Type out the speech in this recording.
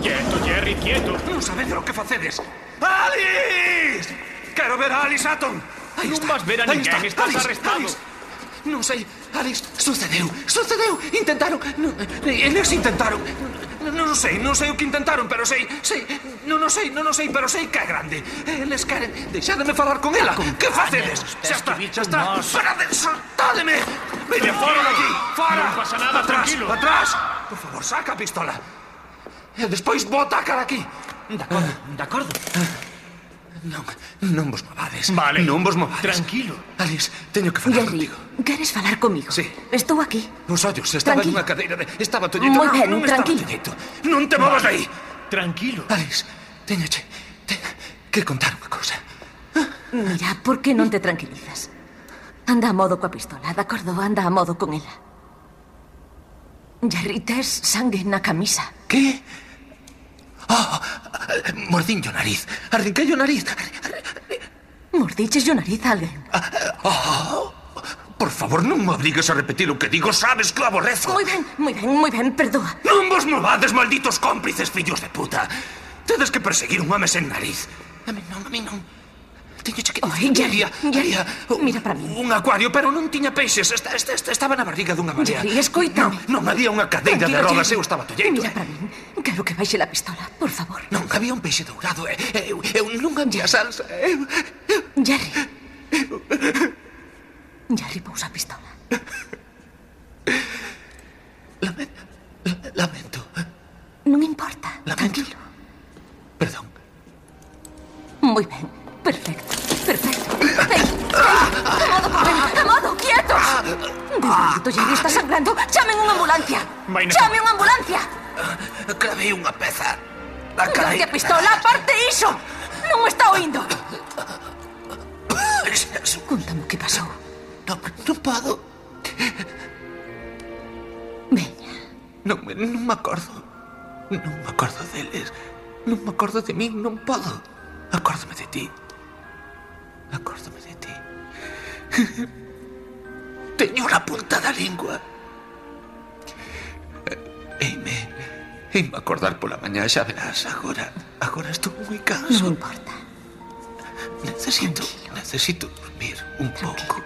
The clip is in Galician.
Quieto, Jerry, quieto. Non sabedes o que facedes. Alice! Quero ver a Alice Hatton. Non vas ver a ninguén, estás arrestado. Non sei, Alice, sucedeu. Intentaron, eles intentaron. Non sei o que intentaron, pero sei, non sei, pero sei que é grande. Eles queren, deixademe falar con ela. Que facedes? Xa está. Parade, soltádeme. Veña, fora daqui, fora. Non pasa nada, tranquilo. Atrás. Por favor, saca a pistola. E despois bota a cara aquí. De acordo. Non vos movades. Vale. Non vos movades. Tranquilo. Alice, teño que falar Jerry, contigo. queres falar comigo? Sí. Estou aquí. Os ollos, estaba Tranquilo. nunha cadeira de... Estaba tolleito. Moi ben, non estaba tranquilo. tolleito. Non te movas de aí. Tranquilo. Alice, teño que contar unha cousa. Mira, por que non te tranquilizas? Anda a modo coa pistola, de acordo? Anda a modo con ela. Jerry, tes sangue na camisa. Que? Mordín o nariz. Arrinquei o nariz. Mordiches o nariz a alguén. Por favor, non me obrigues a repetir o que digo. Sabes que o aborrezo. Moi ben, perdoa. Non vos movades, malditos cómplices, fillos de puta. Tedes que perseguir un home sen nariz. A mí non. Teño que dicir. Jerry, mira para mí. Un acuario, pero non tiña peixes. Estaba na barriga dunha barea. Jerry, escoítame. Non había unha cadeira de Tranquilo, rodas, Jerry. eu estaba tolleito. Mira para mí. Quero que baixe la pistola, por favor. Non, había un peixe dourado. Eu non había salsa. Jerry. Jerry, pousa a pistola. Lamento. Non importa. Lamento. Tranquilo. Perdón. Moi ben. Perfecto. ¡A modo! ¡Quietos! Desmaldito, Jerry está sangrando. ¡Chamen unha ambulancia! ¡Chame unha ambulancia! Cravei unha peza. ¡Date a pistola! ¡Aparte iso! Non me está oindo. Contame o que pasou. Non podo. Veña. Non me acordo. Non me acordo deles. Non me acordo de min, non podo. Acórdame de ti. Teño na punta da lingua. Eime acordar pola mañá, xa verás. Agora estou moi canso. Non importa. Necesito dormir un pouco.